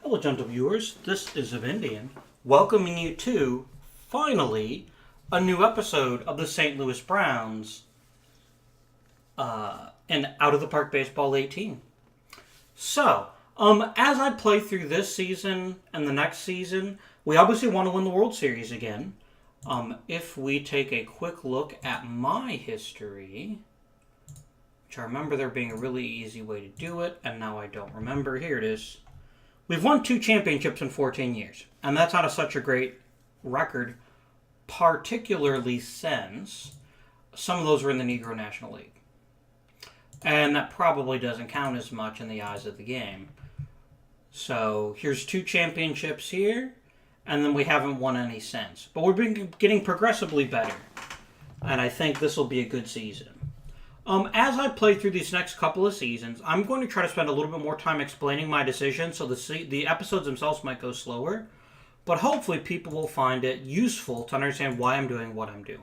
Hello, gentle viewers. This is Indian, welcoming you to, finally, a new episode of the St. Louis Browns and Out of the Park Baseball 18. So, as I play through this season and the next season, we obviously want to win the World Series again. If we take a quick look at my history, which I remember there being a really easy way to do it, and now I don't remember. Here it is. We've won 2 championships in 14 years, and that's not such a great record, particularly since some of those were in the Negro National League. And that probably doesn't count as much in the eyes of the game. So here's 2 championships here, and then we haven't won any since. But we've been getting progressively better, and I think this will be a good season. As I play through these next couple of seasons, I'm going to try to spend a little bit more time explaining my decisions, so the episodes themselves might go slower, but hopefully people will find it useful to understand why I'm doing what I'm doing.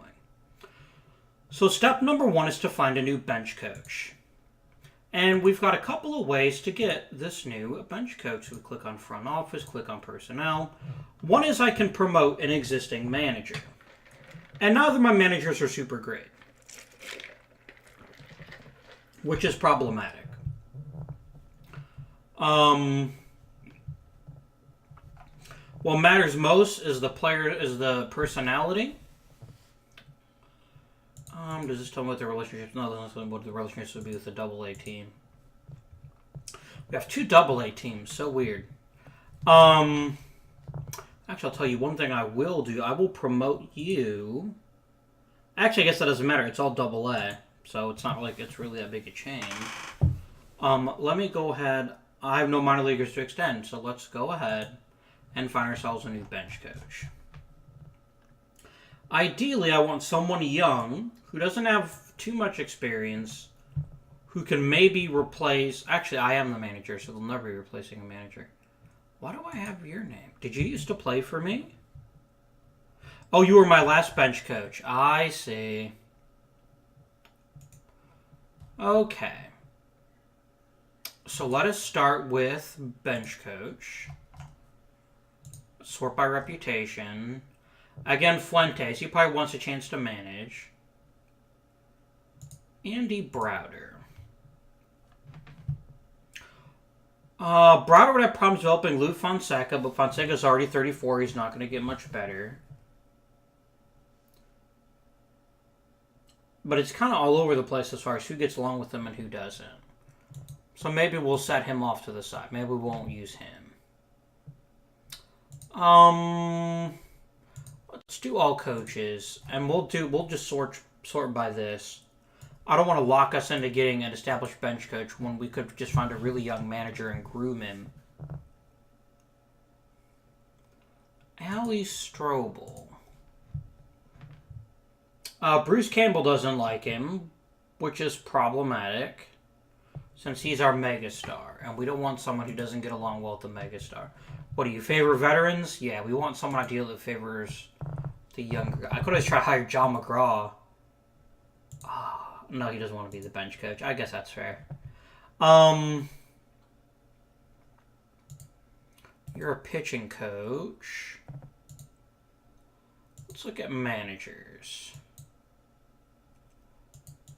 So step number 1 is to find a new bench coach. And we've got a couple of ways to get this new bench coach. We click on front office, click on personnel. One is I can promote an existing manager. And neither of my managers are super great, which is problematic. What matters most is the personality. Does this tell me what the relationships? No, doesn't tell me what the relationships would be with the AA team. We have 2 AA teams. So weird. Actually, I'll tell you one thing I will do. I will promote you. Actually, I guess that doesn't matter. It's all AA. So it's not like it's really that big a change. Let me go ahead. I have no minor leaguers to extend, so let's go ahead and find ourselves a new bench coach. Ideally, I want someone young who doesn't have too much experience, who can maybe replace... Actually, I am the manager, so they'll never be replacing a manager. Why do I have your name? Did you used to play for me? Oh, you were my last bench coach. I see. Okay. So let us start with bench coach. Sort by reputation. Again, Fuentes. He probably wants a chance to manage. Andy Browder. Browder would have problems developing Lou Fonseca, but Fonseca's already 34. He's not going to get much better. But it's kind of all over the place as far as who gets along with him and who doesn't. So maybe we'll set him off to the side. Maybe we won't use him. Let's do all coaches, and we'll just sort by this. I don't want to lock us into getting an established bench coach when we could just find a really young manager and groom him. Ali Strobel. Bruce Campbell doesn't like him, which is problematic, since he's our megastar, and we don't want someone who doesn't get along well with the megastar. What do you favor, veterans? Yeah, we want someone ideally that favors the younger. I could have tried to hire John McGraw. No, he doesn't want to be the bench coach. I guess that's fair. You're a pitching coach. Let's look at managers.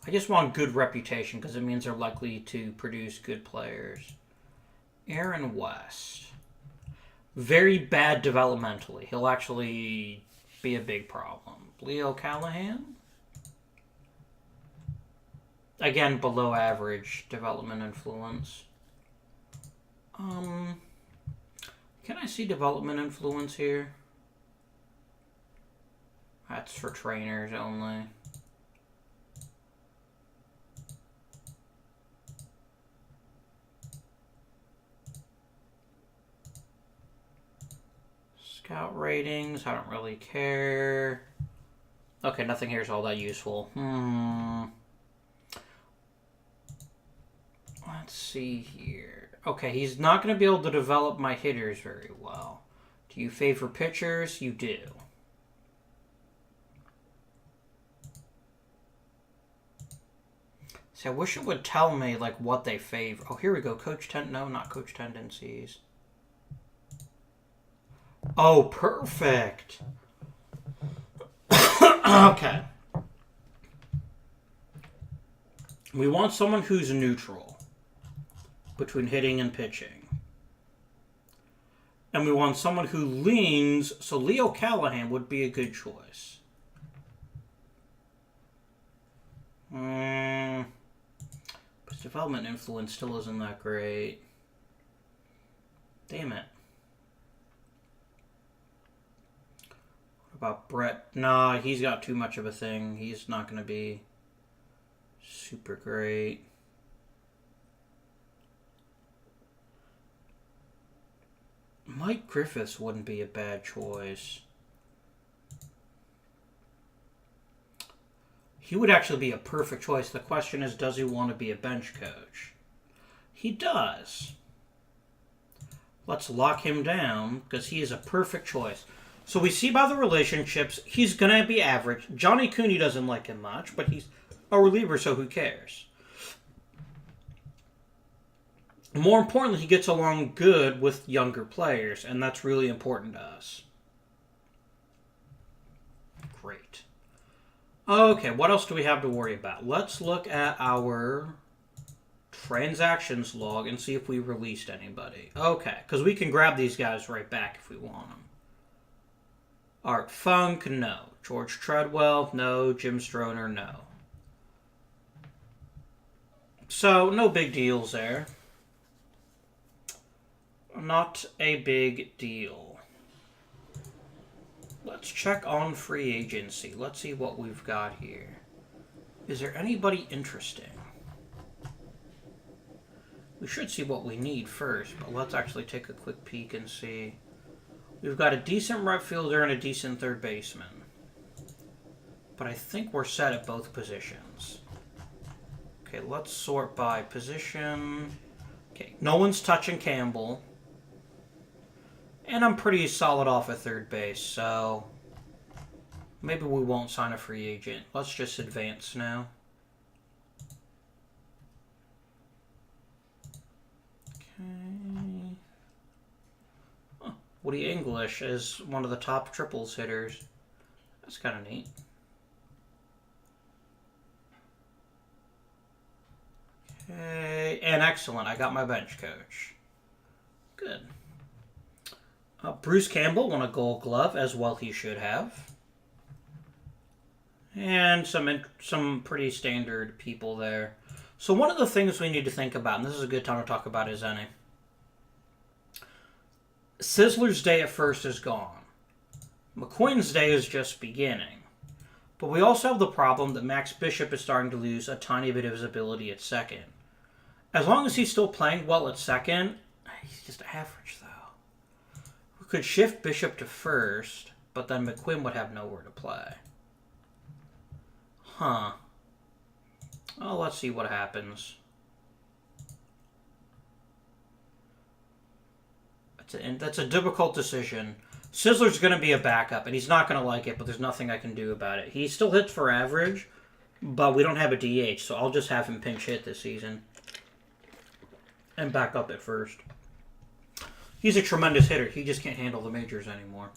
I just want good reputation because it means they're likely to produce good players. Aaron West. Very bad developmentally. He'll actually be a big problem. Leo Callahan. Again, below average development influence. Can I see development influence here? That's for trainers only. Scout ratings, I don't really care. Okay, nothing here is all that useful. Let's see here. Okay, he's not going to be able to develop my hitters very well. Do you favor pitchers? You do. See, I wish it would tell me, like, what they favor. Oh, here we go. Coach no, not coach tendencies. Oh, perfect. Okay. We want someone who's neutral between hitting and pitching. And we want someone who leans, so Leo Callahan would be a good choice. His development influence still isn't that great. Damn it. What about Brett? Nah, he's got too much of a thing. He's not going to be super great. Mike Griffiths wouldn't be a bad choice. He would actually be a perfect choice. The question is, does he want to be a bench coach? He does. Let's lock him down because he is a perfect choice. So we see by the relationships, he's going to be average. Johnny Cooney doesn't like him much, but he's a reliever, so who cares? More importantly, he gets along good with younger players, and that's really important to us. Great. Okay, what else do we have to worry about? Let's look at our transactions log and see if we released anybody. Okay, because we can grab these guys right back if we want them. Art Funk, no. George Treadwell, no. Jim Stroner, no. So, no big deals there. Not a big deal. Let's check on free agency. Let's see what we've got here. Is there anybody interesting? We should see what we need first, but let's actually take a quick peek and see. We've got a decent right fielder and a decent third baseman. But I think we're set at both positions. Okay, let's sort by position. Okay, no one's touching Campbell. And I'm pretty solid off at third base, so maybe we won't sign a free agent. Let's just advance now. Okay. Oh, Woody English is one of the top triples hitters. That's kind of neat. Okay, and excellent. I got my bench coach. Good. Bruce Campbell won a Gold Glove, as well he should have. And some pretty standard people there. So one of the things we need to think about, and this is a good time to talk about, is any. Sizzler's day at first is gone. McQuinn's day is just beginning. But we also have the problem that Max Bishop is starting to lose a tiny bit of his ability at second. As long as he's still playing well at second, he's just average, though. We could shift Bishop to first, but then McQuinn would have nowhere to play. Huh. Oh, let's see what happens. That's a difficult decision. Sizzler's going to be a backup, and he's not going to like it, but there's nothing I can do about it. He still hits for average, but we don't have a DH, so I'll just have him pinch hit this season. And back up at first. He's a tremendous hitter. He just can't handle the majors anymore.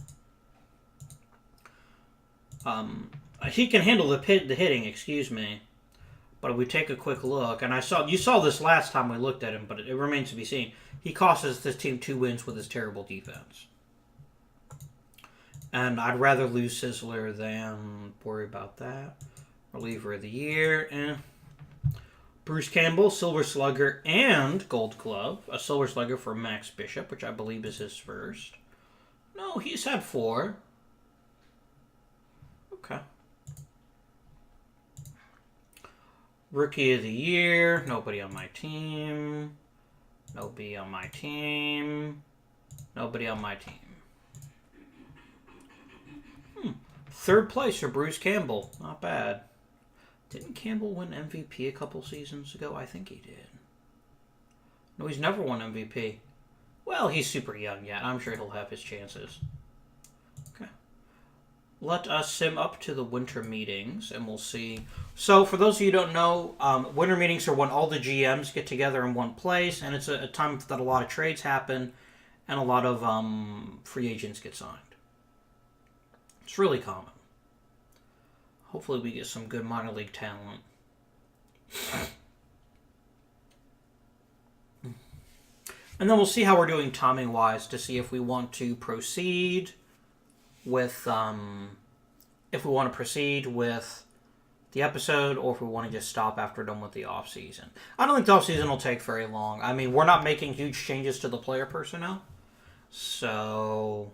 He can handle the hitting, excuse me. But if we take a quick look, and you saw this last time we looked at him, but it remains to be seen. He costs this team 2 wins with his terrible defense. And I'd rather lose Sizzler than worry about that. Reliever of the year, Bruce Campbell, Silver Slugger, and Gold Glove. A Silver Slugger for Max Bishop, which I believe is his first. No, he's had 4. Okay. Rookie of the year. Nobody on my team. Nobody on my team. Nobody on my team. Third place for Bruce Campbell. Not bad. Didn't Campbell win MVP a couple seasons ago? I think he did. No, he's never won MVP. Well, he's super young yet. I'm sure he'll have his chances. Okay. Let us sim up to the winter meetings, and we'll see. So, for those of you who don't know, winter meetings are when all the GMs get together in one place, and it's a time that a lot of trades happen. and a lot of free agents get signed. It's really common. Hopefully we get some good minor league talent. And then we'll see how we're doing timing-wise to see if we want to proceed with the episode, or if we want to just stop after done with the off-season. I don't think the off-season will take very long. I mean, we're not making huge changes to the player personnel. So,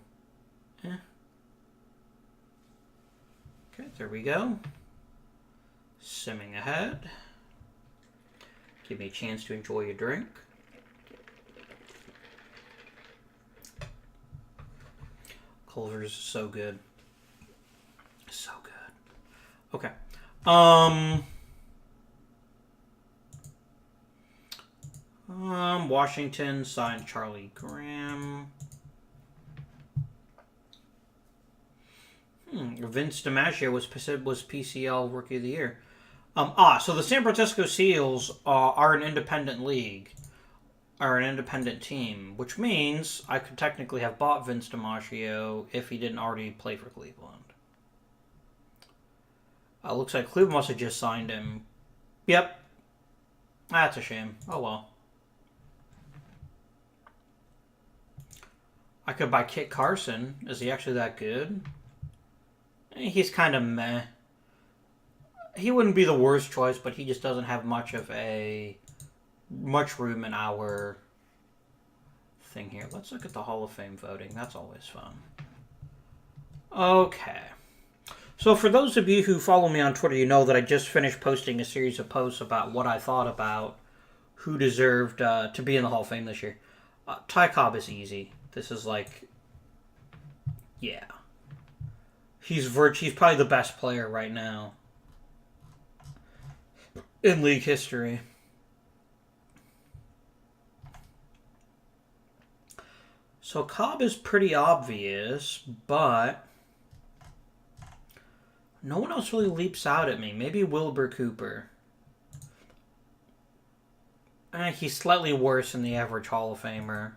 Okay, there we go. Simming ahead. Give me a chance to enjoy your drink. Culver's is so good. So good. Okay. Washington signed Charlie Graham. Vince DiMaggio was PCL Rookie of the Year. So the San Francisco Seals are an independent league, are an independent team, which means I could technically have bought Vince DiMaggio if he didn't already play for Cleveland. Looks like Cleveland must have just signed him. Yep. That's a shame. Oh well. I could buy Kit Carson. Is he actually that good? He's kind of meh. He wouldn't be the worst choice, but he just doesn't have much room in our thing here. Let's look at the Hall of Fame voting. That's always fun. Okay. So for those of you who follow me on Twitter, you know that I just finished posting a series of posts about what I thought about who deserved to be in the Hall of Fame this year. Ty Cobb is easy. This is like, yeah. He's probably the best player right now in league history. So Cobb is pretty obvious, but no one else really leaps out at me. Maybe Wilbur Cooper. He's slightly worse than the average Hall of Famer.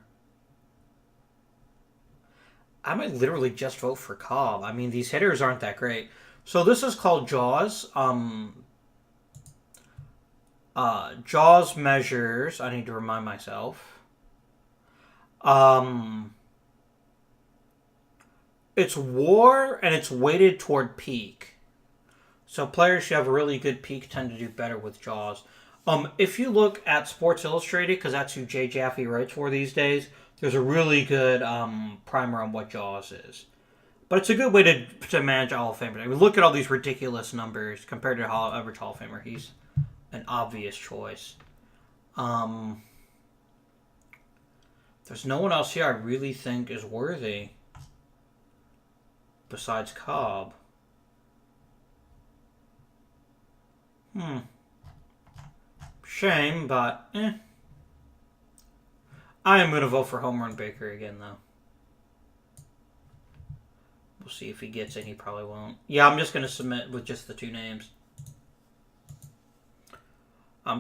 I might literally just vote for Cobb. I mean, these hitters aren't that great. So this is called Jaws. Jaws measures, I need to remind myself. It's WAR and it's weighted toward peak. So players who have a really good peak tend to do better with Jaws. If you look at Sports Illustrated, because that's who Jay Jaffe writes for these days, there's a really good primer on what Jaws is. But it's a good way to manage Hall of Famer. I mean, look at all these ridiculous numbers compared to average Hall of Famer. He's an obvious choice. There's no one else here I really think is worthy besides Cobb. Shame, but I am going to vote for Home Run Baker again, though. We'll see if he gets it. He probably won't. Yeah, I'm just going to submit with just the two names.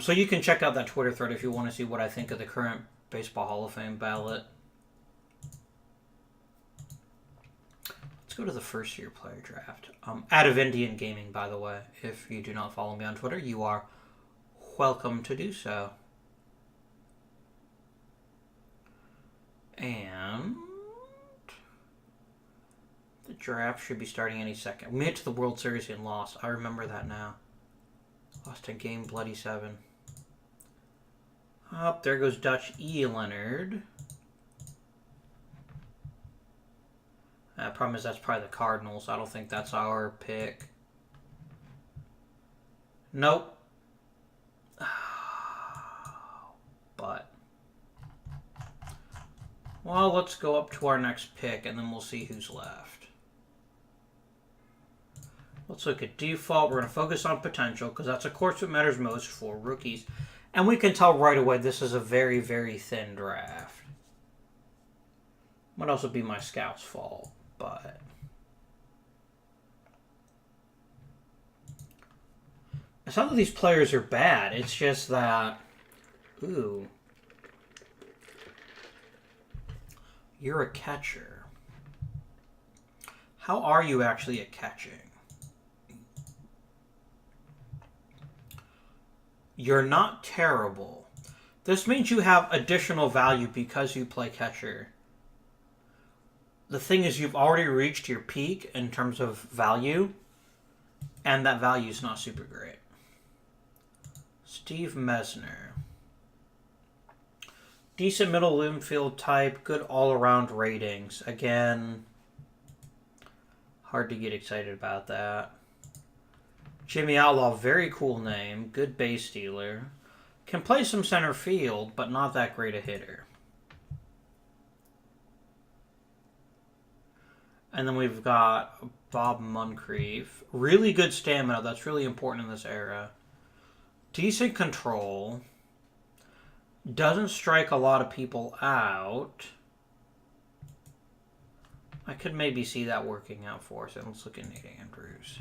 So you can check out that Twitter thread if you want to see what I think of the current Baseball Hall of Fame ballot. Let's go to the first-year player draft. Out of Indian Gaming, by the way. If you do not follow me on Twitter, you are welcome to do so. And the draft should be starting any second. We made it to the World Series and lost. I remember that now. Lost a game, bloody 7. Up there goes Dutch E. Leonard. Problem is that's probably the Cardinals. I don't think that's our pick. Nope. But well, let's go up to our next pick, and then we'll see who's left. Let's look at default. We're going to focus on potential, because that's, of course, what matters most for rookies. And we can tell right away this is a very, very thin draft. Might also be my scout's fault, but it's not that these players are bad. It's just that, ooh. You're a catcher. How are you actually at catching? You're not terrible. This means you have additional value because you play catcher. The thing is, you've already reached your peak in terms of value, and that value is not super great. Steve Mesner. Decent middle infield type, good all-around ratings. Again, hard to get excited about that. Jimmy Outlaw, very cool name. Good base stealer. Can play some center field, but not that great a hitter. And then we've got Bob Moncrief. Really good stamina. That's really important in this era. Decent control. Doesn't strike a lot of people out. I could maybe see that working out for us. Let's look at Nate Andrews.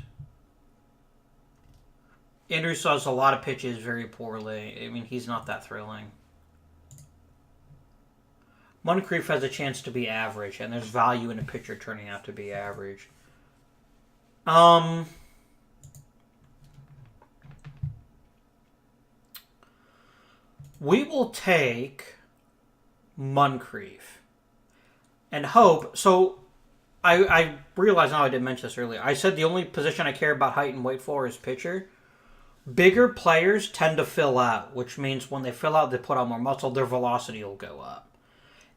Andrews does a lot of pitches very poorly. I mean, he's not that thrilling. Moncrief has a chance to be average, and there's value in a pitcher turning out to be average. We will take Moncrief and hope. So I realize now I didn't mention this earlier. I said the only position I care about height and weight for is pitcher. Bigger players tend to fill out, which means when they fill out, they put on more muscle, their velocity will go up.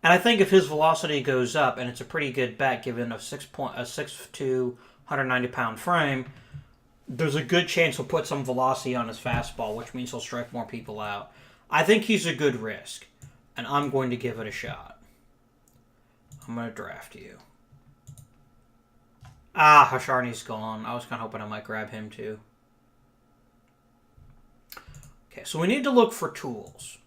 And I think if his velocity goes up, and it's a pretty good bet given a 6'2", 190-pound frame, there's a good chance he'll put some velocity on his fastball, which means he'll strike more people out. I think he's a good risk, and I'm going to give it a shot. I'm going to draft you. Hasharni's gone. I was kind of hoping I might grab him too. Okay, so we need to look for tools.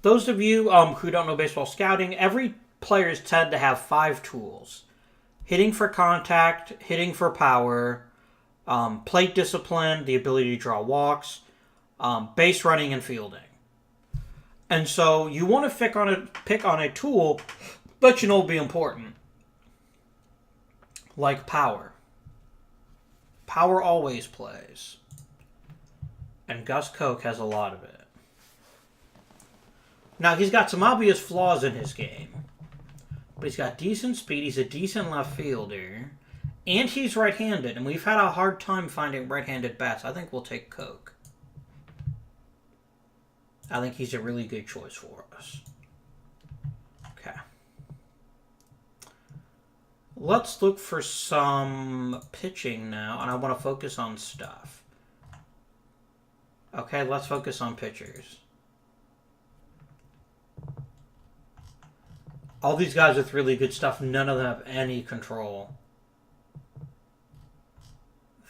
Those of you who don't know baseball scouting, every players tend to have 5 tools. Hitting for contact, hitting for power, plate discipline, the ability to draw walks, base running, and fielding. And so you want to pick on a tool that you know will be important. Like power. Power always plays. And Gus Koch has a lot of it. Now, he's got some obvious flaws in his game. But he's got decent speed. He's a decent left fielder. And he's right-handed. And we've had a hard time finding right-handed bats. I think we'll take Koch. I think he's a really good choice for us. Okay. Let's look for some pitching now. And I want to focus on stuff. Okay, let's focus on pitchers. All these guys with really good stuff, none of them have any control.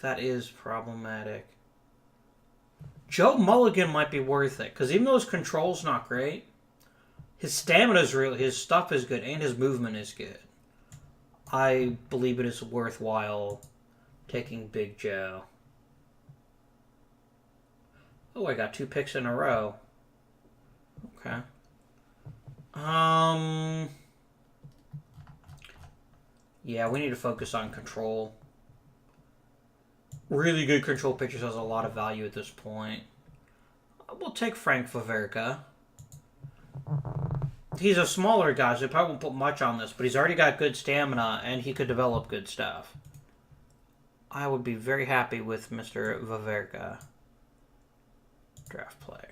That is problematic. Joe Mulligan might be worth it, because even though his control's not great, his stamina is real, his stuff is good, and his movement is good. I believe it is worthwhile taking Big Joe. Oh, I got 2 picks in a row. Okay. Yeah, we need to focus on control. Really good control pitchers has a lot of value at this point. We'll take Frank Vaverka. He's a smaller guy, so he probably won't put much on this, but he's already got good stamina, and he could develop good stuff. I would be very happy with Mr. Vaverka. Draft player.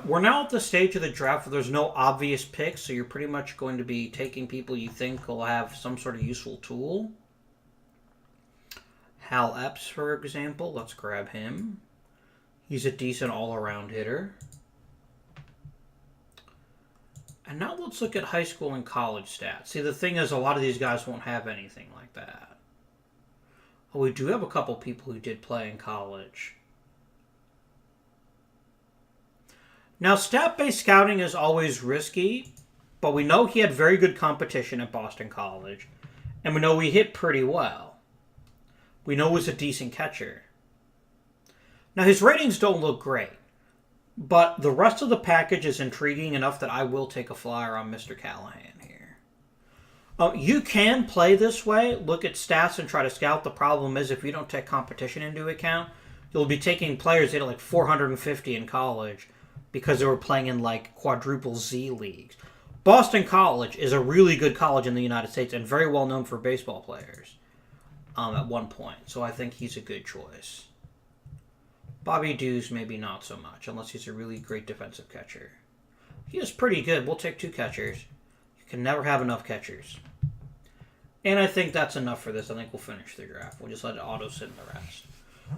We're now at the stage of the draft where there's no obvious picks, so you're pretty much going to be taking people you think will have some sort of useful tool. Hal Epps, for example. Let's grab him. He's a decent all-around hitter. And now let's look at high school and college stats. See, the thing is, a lot of these guys won't have anything like that. Oh, we do have a couple people who did play in college. Now, stat-based scouting is always risky, but we know he had very good competition at Boston College, and we know he hit pretty well. We know he was a decent catcher. Now, his ratings don't look great, But the rest of the package is intriguing enough that I will take a flyer on Mr. Callahan here. You can play this way, look at stats and try to scout. The problem is if you don't take competition into account, you'll be taking players that had like 450 in college because they were playing in like quadruple Z leagues. Boston College is a really good college in the United States and very well known for baseball players at one point. So I think he's a good choice. Bobby Dews, maybe not so much, unless he's a really great defensive catcher. He is pretty good. We'll take 2 catchers. You can never have enough catchers. And I think that's enough for this. I think we'll finish the draft. We'll just let it auto sit in the rest.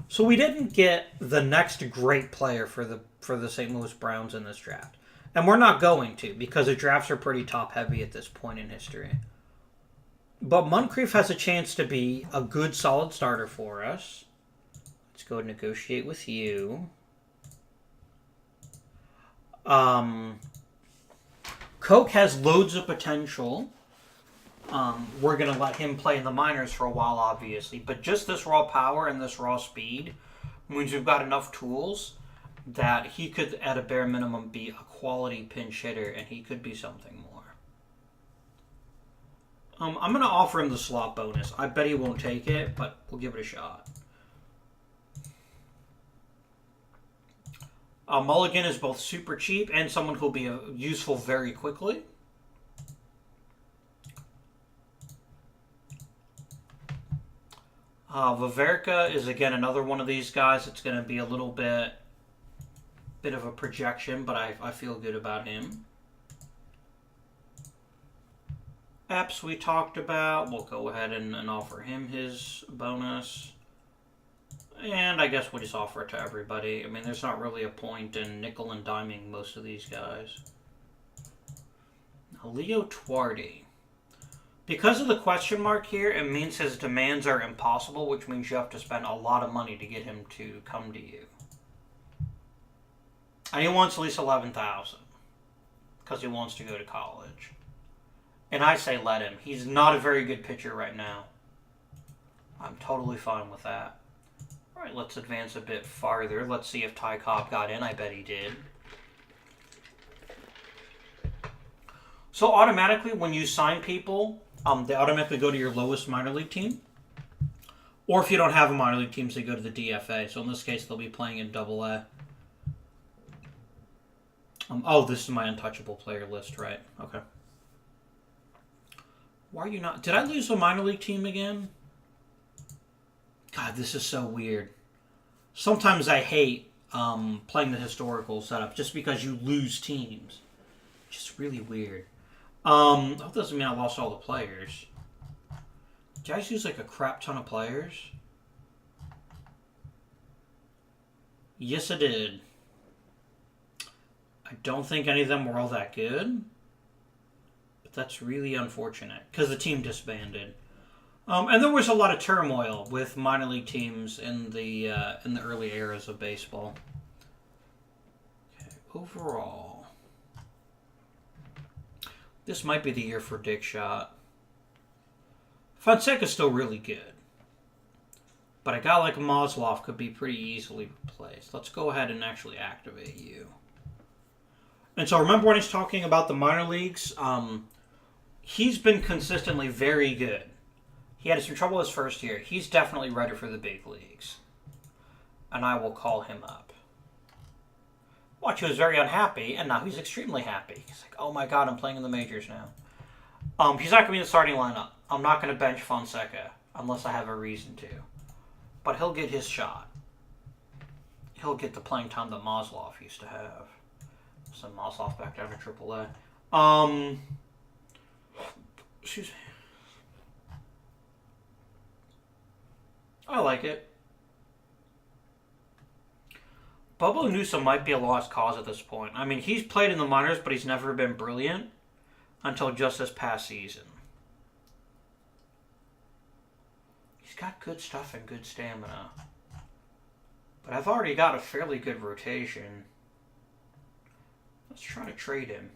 So we didn't get the next great player for the St. Louis Browns in this draft. And we're not going to, because the drafts are pretty top-heavy at this point in history. But Moncrief has a chance to be a good, solid starter for us. Let's go negotiate with you. Coke has loads of potential. We're going to let him play in the minors for a while, obviously. But just this raw power and this raw speed means we've got enough tools that he could, at a bare minimum, be a quality pinch hitter, and he could be something more. I'm going to offer him the slot bonus. I bet he won't take it, but we'll give it a shot. Mulligan is both super cheap and someone who'll be useful very quickly. Vaverka is, again, another one of these guys. It's going to be a little bit of a projection, but I feel good about him. Epps we talked about. We'll go ahead and offer him his bonus. And I guess we'll just offer it to everybody. I mean, there's not really a point in nickel and diming most of these guys. Now, Leo Twardy. Because of the question mark here, it means his demands are impossible, which means you have to spend a lot of money to get him to come to you. And he wants at least $11,000 because he wants to go to college. And I say let him. He's not a very good pitcher right now. I'm totally fine with that. All right, let's advance a bit farther. Let's see if Ty Cobb got in. I bet he did. So automatically, when you sign people, they automatically go to your lowest minor league team. Or if you don't have a minor league team, they go to the DFA. So in this case, they'll be playing in AA. Oh, this is my untouchable player list, right? Okay. Why are you not... Did I lose a minor league team again? God, this is so weird. Sometimes I hate playing the historical setup just because you lose teams. Just really weird. That doesn't mean I lost all the players. Did I just use like a crap ton of players? Yes, I did. I don't think any of them were all that good. But that's really unfortunate because the team disbanded. And there was a lot of turmoil with minor league teams in the early eras of baseball. Okay, overall, this might be the year for Dick Shot. Fonseca's still really good, but a guy like Maslow could be pretty easily replaced. Let's go ahead and actually activate you. And so remember when he's talking about the minor leagues, he's been consistently very good. He had some trouble his first year. He's definitely ready for the big leagues. And I will call him up. Watch, he was very unhappy, and now he's extremely happy. He's like, oh my god, I'm playing in the majors now. He's not going to be in the starting lineup. I'm not going to bench Fonseca unless I have a reason to. But he'll get his shot. He'll get the playing time that Maslow used to have. Send Maslow back down to AAA. Excuse me. I like it. Bubba Newsom might be a lost cause at this point. I mean, he's played in the minors, but he's never been brilliant until just this past season. He's got good stuff and good stamina. But I've already got a fairly good rotation. Let's try to trade him.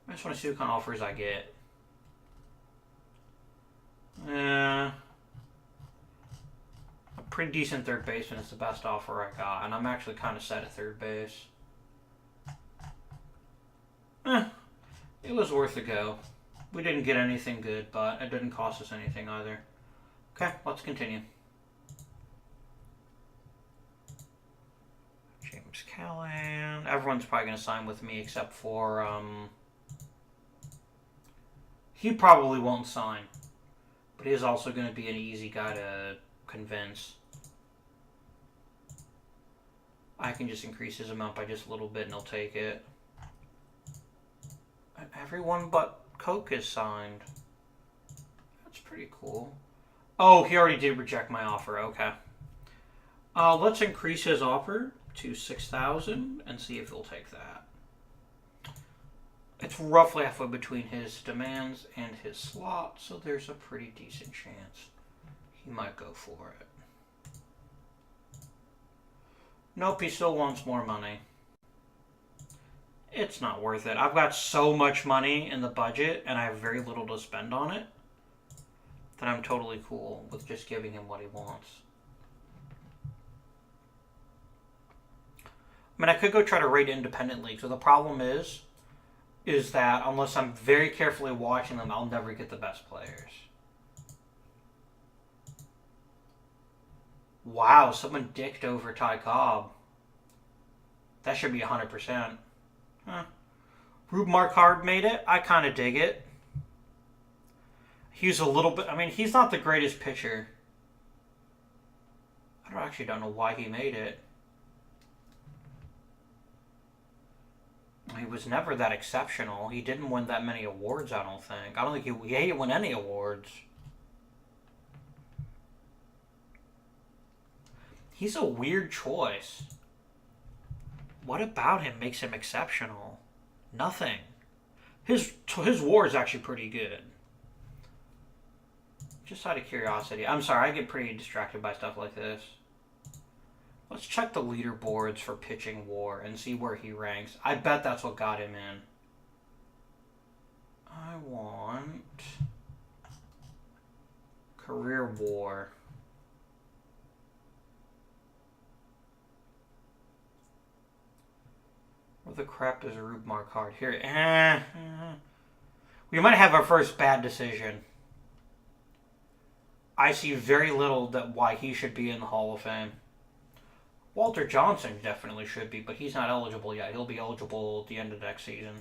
I just want to see what kind of offers I get. pretty decent third baseman is the best offer I got, and I'm actually kind of set at third base. It was worth a go. We didn't get anything good, but it didn't cost us anything either. Okay, let's continue. James Callan. Everyone's probably going to sign with me except for... he probably won't sign. But he is also going to be an easy guy to convince. I can just increase his amount by just a little bit and he'll take it. Everyone but Coke is signed. That's pretty cool. Oh, he already did reject my offer. Okay. Let's increase his offer to 6,000 and see if he'll take that. It's roughly halfway between his demands and his slot, so there's a pretty decent chance he might go for it. Nope, he still wants more money. It's not worth it. I've got so much money in the budget, and I have very little to spend on it, that I'm totally cool with just giving him what he wants. I mean, I could go try to rate independent leagues, so the problem is that unless I'm very carefully watching them, I'll never get the best players. Wow, someone dicked over Ty Cobb. That should be 100%. Huh. Rube Marquard made it. I kind of dig it. He's a little bit... I mean, he's not the greatest pitcher. I actually don't know why he made it. He was never that exceptional. He didn't win that many awards, I don't think. I don't think he didn't win any awards. He's a weird choice. What about him makes him exceptional? Nothing. His WAR is actually pretty good. Just out of curiosity. I'm sorry, I get pretty distracted by stuff like this. Let's check the leaderboards for pitching WAR and see where he ranks. I bet that's what got him in. I want career WAR. Where the crap is Rube Marquard? Here. We might have our first bad decision. I see very little that why he should be in the Hall of Fame. Walter Johnson definitely should be, but he's not eligible yet. He'll be eligible at the end of next season.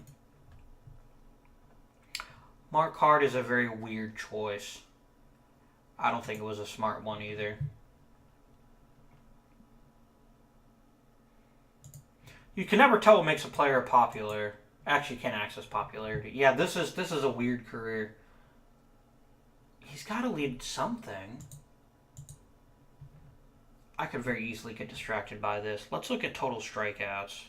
Marquard is a very weird choice. I don't think it was a smart one either. You can never tell what makes a player popular. Actually, you can't access popularity. Yeah, this is a weird career. He's got to lead something. I could very easily get distracted by this. Let's look at total strikeouts.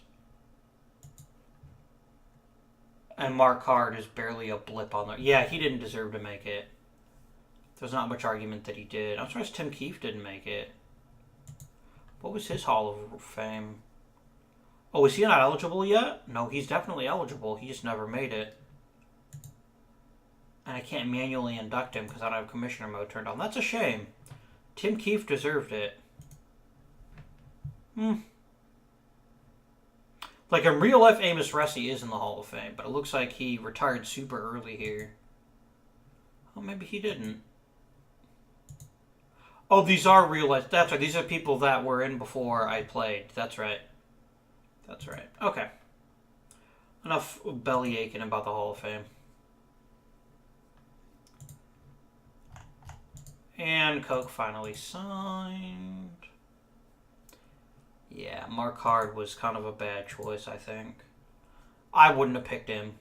And Marquard is barely a blip on there. Yeah, he didn't deserve to make it. There's not much argument that he did. I'm surprised Tim Keefe didn't make it. What was his Hall of Fame? Oh, is he not eligible yet? No, he's definitely eligible. He just never made it. And I can't manually induct him because I don't have commissioner mode turned on. That's a shame. Tim Keefe deserved it. Like in real life, Amos Ressi is in the Hall of Fame, but it looks like he retired super early here. Oh, maybe he didn't. Oh, these are real life. That's right. These are people that were in before I played. That's right. That's right. Okay. Enough belly aching about the Hall of Fame. And Coke finally signed. Yeah, Marquard was kind of a bad choice, I think. I wouldn't have picked him.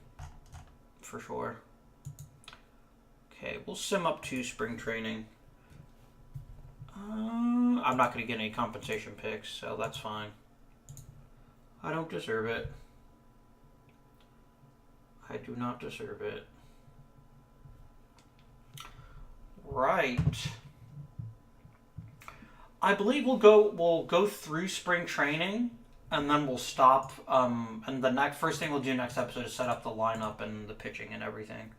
For sure. Okay, we'll sim up to spring training. I'm not going to get any compensation picks, so that's fine. I don't deserve it. I do not deserve it. Right. I believe we'll go through spring training and then we'll stop. And the first thing we'll do next episode is set up the lineup and the pitching and everything.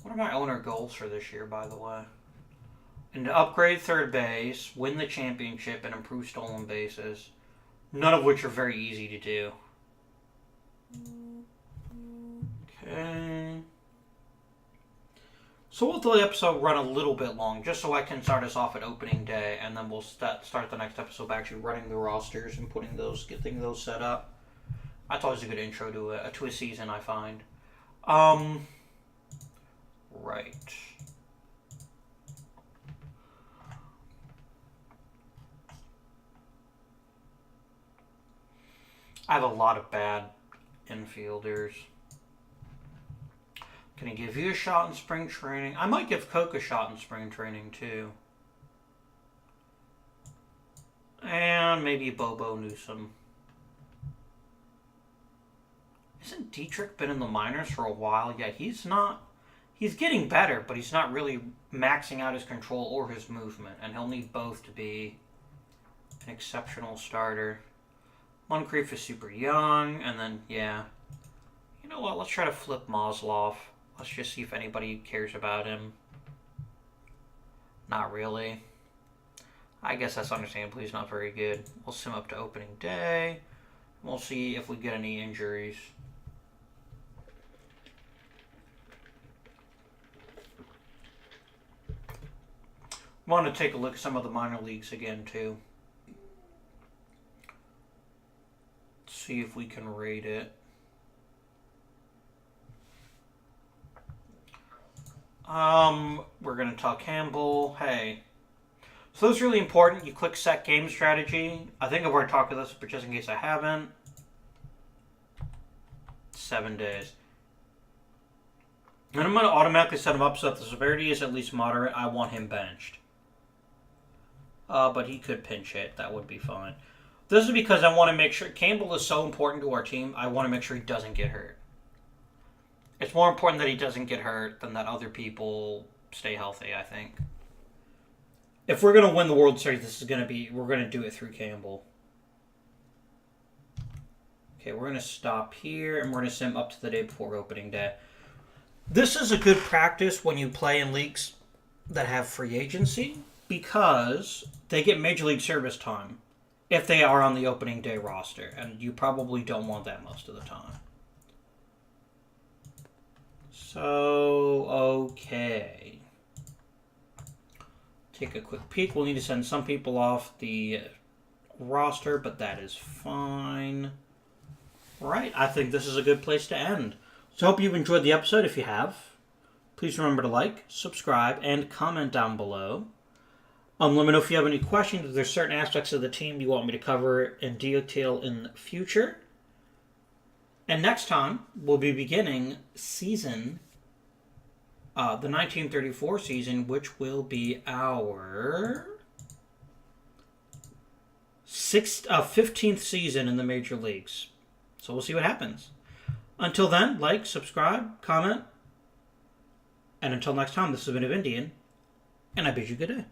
What are my owner goals for this year, by the way? And to upgrade third base, win the championship, and improve stolen bases. None of which are very easy to do. Okay. So we'll let the episode run a little bit long, just so I can start us off at opening day, and then we'll start the next episode by actually running the rosters and getting those set up. That's always a good intro to a season, I find. Right. I have a lot of bad infielders. Can I give you a shot in spring training? I might give Coke a shot in spring training, too. And maybe Bobo Newsom. Isn't Dietrich been in the minors for a while? Yeah, he's not. He's getting better, but he's not really maxing out his control or his movement. And he'll need both to be an exceptional starter. Moncrief is super young, and then, yeah. You know what? Let's try to flip Maslov. Let's just see if anybody cares about him. Not really. I guess that's understandable. He's not very good. We'll sim up to opening day. We'll see if we get any injuries. Want to take a look at some of the minor leagues again, too. See if we can rate it. We're going to talk Campbell. Hey. So this is really important. You click set game strategy. I think I've already talked about this, but just in case I haven't. 7 days. And I'm going to automatically set him up so if the severity is at least moderate, I want him benched. But he could pinch hit. That would be fine. This is because I want to make sure Campbell is so important to our team. I want to make sure he doesn't get hurt. It's more important that he doesn't get hurt than that other people stay healthy, I think. If we're going to win the World Series, we're going to do it through Campbell. Okay, we're going to stop here, and we're going to sim up to the day before opening day. This is a good practice when you play in leagues that have free agency, because they get Major League Service time if they are on the opening day roster, and you probably don't want that most of the time. So, okay. Take a quick peek. We'll need to send some people off the roster, but that is fine. Right, I think this is a good place to end. So I hope you've enjoyed the episode. If you have, please remember to like, subscribe, and comment down below. Let me know if you have any questions, if there's certain aspects of the team you want me to cover in detail in the future. And next time, we'll be beginning season, the 1934 season, which will be our 15th season in the major leagues. So we'll see what happens. Until then, like, subscribe, comment. And until next time, this has been Indian, and I bid you good day.